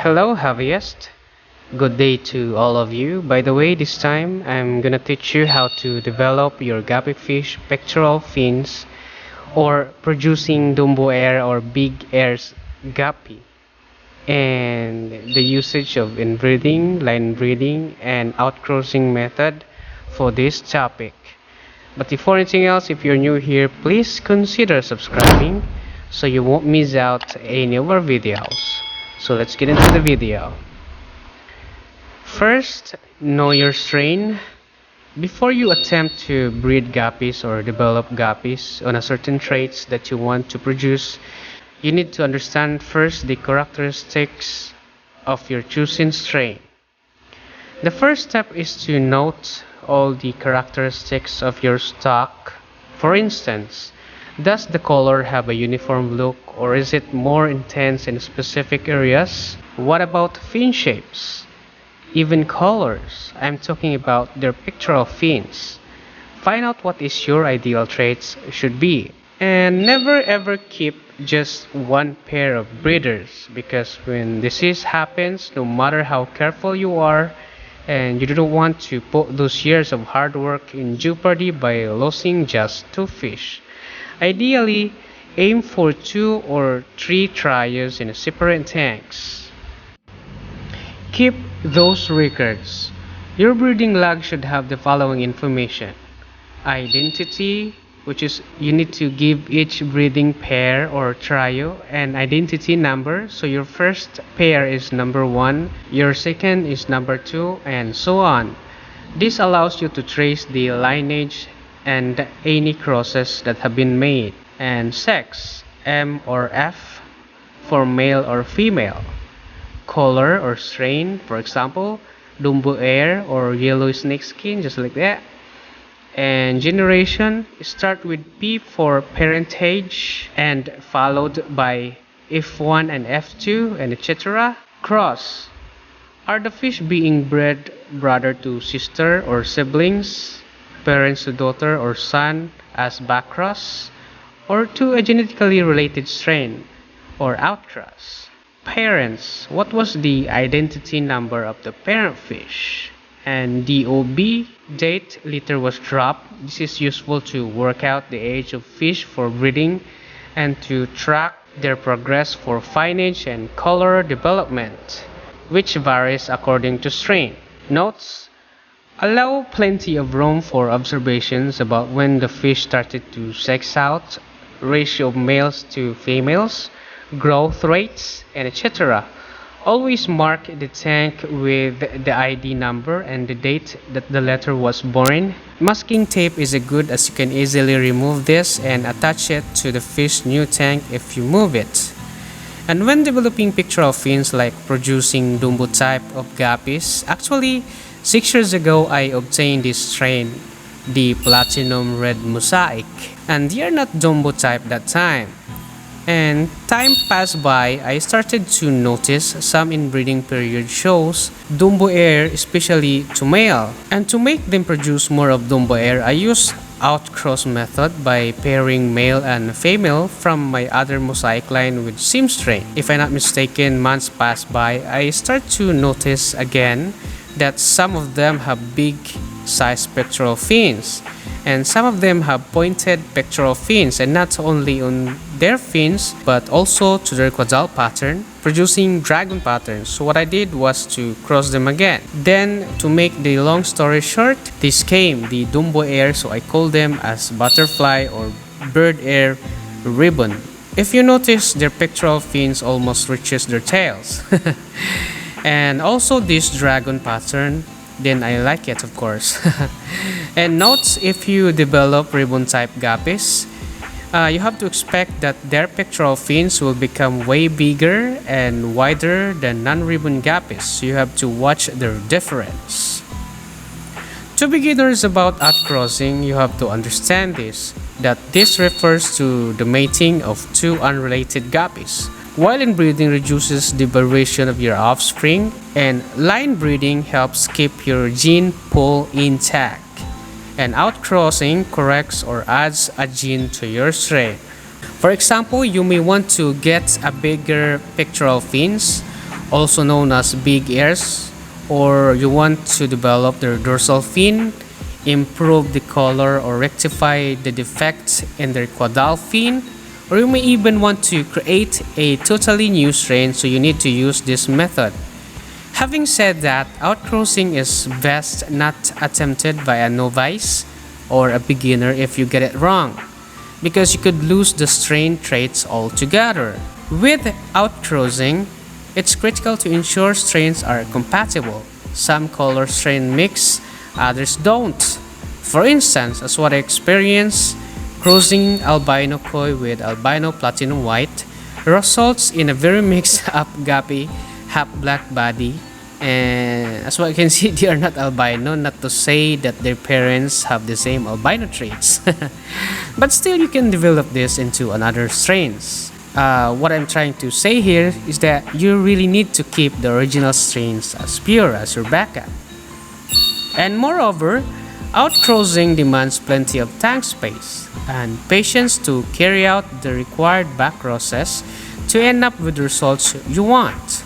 Hello, Javiest. Good day to all of you. By the way, this time I'm gonna teach you how to develop your guppy fish pectoral fins or producing dumbo air or big airs guppy and the usage of inbreeding, line breeding, and outcrossing method for this topic. But before anything else, if you're new here, please consider subscribing so you won't miss out any of our videos. So let's get into the video. First, know your strain. Before you attempt to breed guppies or develop guppies on a certain traits that you want to produce, you need to understand first the characteristics of your choosing strain. The first step is to note all the characteristics of your stock. For instance, does the color have a uniform look or is it more intense in specific areas? What about fin shapes? Even colors. I'm talking about their pectoral fins. Find out what is your ideal traits should be. And never ever keep just one pair of breeders, because when disease happens, no matter how careful you are, and you don't want to put those years of hard work in jeopardy by losing just two fish. Ideally, aim for 2 or 3 trials in separate tanks. Keep those records. Your breeding log should have the following information. Identity, which is you need to give each breeding pair or trio an identity number. So your first pair is number 1, your second is number 2, and so on. This allows you to trace the lineage and any crosses that have been made. And sex, M or F, for male or female. Color or strain, for example, dumbo air or yellow snakeskin, just like that. And generation, start with P for parentage and followed by F1 and F2 and etc. Cross, are the fish being bred brother to sister or siblings, parents to daughter or son as backcross, or to a genetically related strain or outcross. Parents, what was the identity number of the parent fish? And DOB, date litter was dropped. This is useful to work out the age of fish for breeding and to track their progress for finnage and color development, which varies according to strain. Notes: allow plenty of room for observations about when the fish started to sex out, ratio of males to females, growth rates, and etc. Always mark the tank with the ID number and the date that the letter was born. Masking tape is good as you can easily remove this and attach it to the fish new tank if you move it. And when developing pectoral fins like producing dumbo type of guppies, actually 6 years ago I obtained this strain, the platinum red mosaic, and they are not dumbo type that time. And time passed by, I started to notice some inbreeding period shows dumbo air, especially to male. And to make them produce more of dumbo air, I used outcross method by pairing male and female from my other mosaic line with same strain. If I'm not mistaken, months passed by, I start to notice again that some of them have big size pectoral fins, and some of them have pointed pectoral fins, and not only on their fins but also to their caudal pattern, producing dragon patterns. So what I did was to cross them again. Then, to make the long story short, this came the dumbo air, so I call them as butterfly or bird air ribbon. If you notice, their pectoral fins almost reaches their tails. And also this dragon pattern, then I like it, of course. And notes, if you develop ribbon type guppies, you have to expect that their pectoral fins will become way bigger and wider than non-ribbon guppies, so you have to watch their difference. To beginners about outcrossing, you have to understand that this refers to the mating of two unrelated guppies, while inbreeding reduces the variation of your offspring, and line breeding helps keep your gene pool intact, and outcrossing corrects or adds a gene to your strain. For example, you may want to get a bigger pectoral fins also known as big ears, or you want to develop their dorsal fin, improve the color or rectify the defects in their caudal fin, or you may even want to create a totally new strain, so you need to use this method. Having said that, outcrossing is best not attempted by a novice or a beginner if you get it wrong, because you could lose the strain traits altogether. With outcrossing, it's critical to ensure strains are compatible. Some color strain mix, others don't. For instance, as what I experienced, crossing albino koi with albino platinum white results in a very mixed up guppy, half black body, and as what you can see, they are not albino, not to say that their parents have the same albino traits. But still, you can develop this into another strains. What I'm trying to say here is that you really need to keep the original strains as pure as your backup. And moreover, outcrossing demands plenty of tank space and patience to carry out the required back process to end up with the results you want.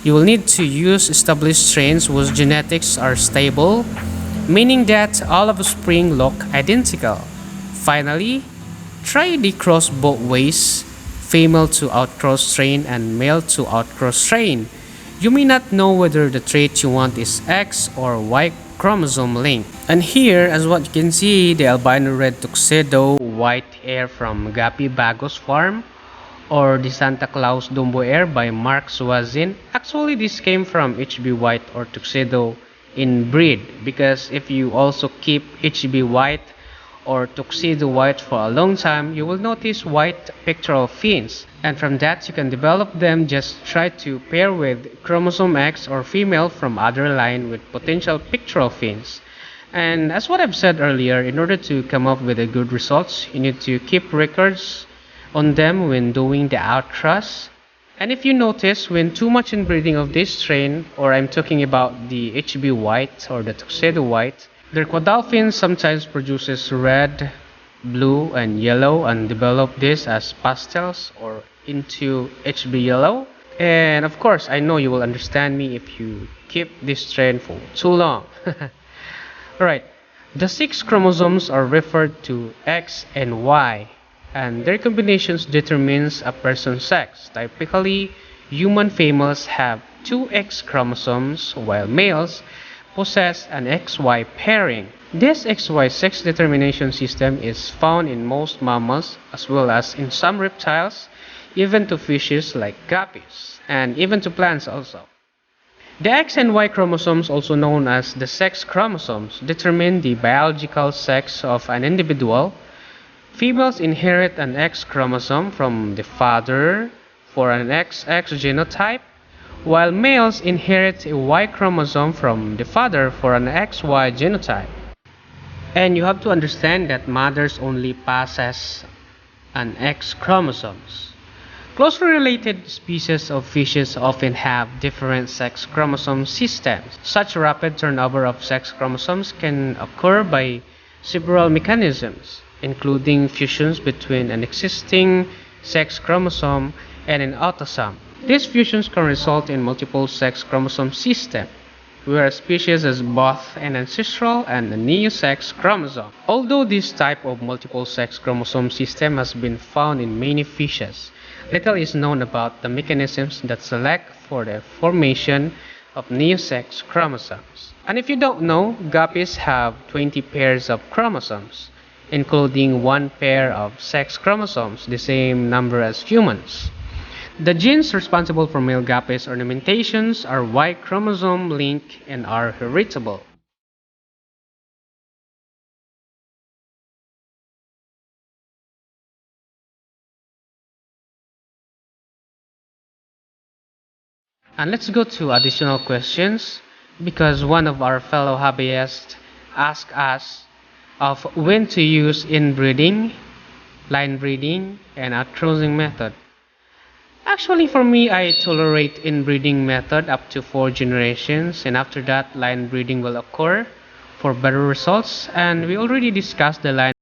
You will need to use established strains whose genetics are stable, meaning that all of the spring look identical. Finally, try the cross both ways, female to outcross strain and male to outcross strain. You may not know whether the trait you want is X or Y chromosome link. And here, as what you can see, the albino red tuxedo white hair from Guppy Bagos farm, or the Santa Claus Dumbo hair by Mark Swazin. Actually, this came from HB white or tuxedo Inbreed, because if you also keep HB white or tuxedo white for a long time, you will notice white pectoral fins, and from that you can develop them. Just try to pair with chromosome X or female from other line with potential pectoral fins. And as what I've said earlier, in order to come up with a good results, you need to keep records on them when doing the outcross. And if you notice, when too much inbreeding of this strain, or I'm talking about the HB white or the tuxedo white, their caudal fin sometimes produces red, blue, and yellow, and develop this as pastels or into HB yellow. And of course, I know you will understand me if you keep this strain for too long. Alright, the 6 chromosomes are referred to X and Y, and their combinations determines a person's sex. Typically, human females have 2 X chromosomes, while males possess an XY pairing. This XY sex determination system is found in most mammals as well as in some reptiles, even to fishes like guppies, and even to plants also. The X and Y chromosomes, also known as the sex chromosomes, determine the biological sex of an individual. Females inherit an X chromosome from the father for an XX genotype, while males inherit a Y chromosome from the father for an XY genotype. And you have to understand that mothers only possess an X chromosomes. Closely related species of fishes often have different sex chromosome systems. Such rapid turnover of sex chromosomes can occur by several mechanisms, including fusions between an existing sex chromosome and an autosome. These fusions can result in multiple sex chromosome systems, where a species has both an ancestral and a neo-sex chromosome. Although this type of multiple sex chromosome system has been found in many fishes, little is known about the mechanisms that select for the formation of neo-sex chromosomes. And if you don't know, guppies have 20 pairs of chromosomes, including 1 pair of sex chromosomes, the same number as humans. The genes responsible for male guppies ornamentations are Y chromosome link and are heritable. And let's go to additional questions, because one of our fellow hobbyists asked us of when to use inbreeding, line breeding, and outcrossing method. Actually, for me, I tolerate inbreeding method up to 4 generations, and after that, line breeding will occur for better results. And we already discussed the line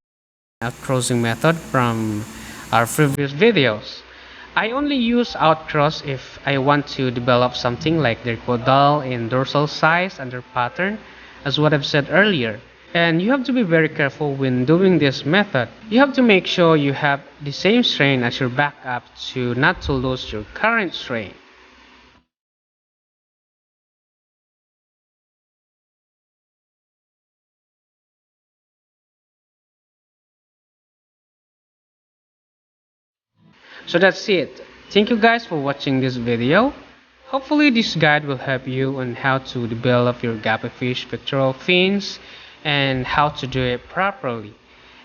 outcrossing method from our previous videos. I only use outcross if I want to develop something like their caudal and dorsal size and their pattern, as what I've said earlier. And you have to be very careful when doing this method. You have to make sure you have the same strain as your backup to not to lose your current strain. So that's it. Thank you guys for watching this video. Hopefully this guide will help you on how to develop your guppy fish pectoral fins and how to do it properly.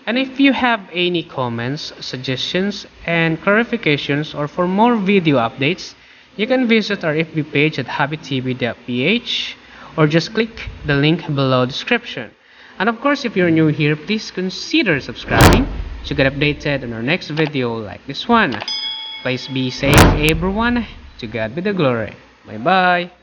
And if you have any comments, suggestions, and clarifications or for more video updates, you can visit our FB page at hobbytv.ph or just click the link below description. And of course, if you're new here, please consider subscribing to get updated on our next video like this one. Please be safe everyone. To God be the glory. Bye bye.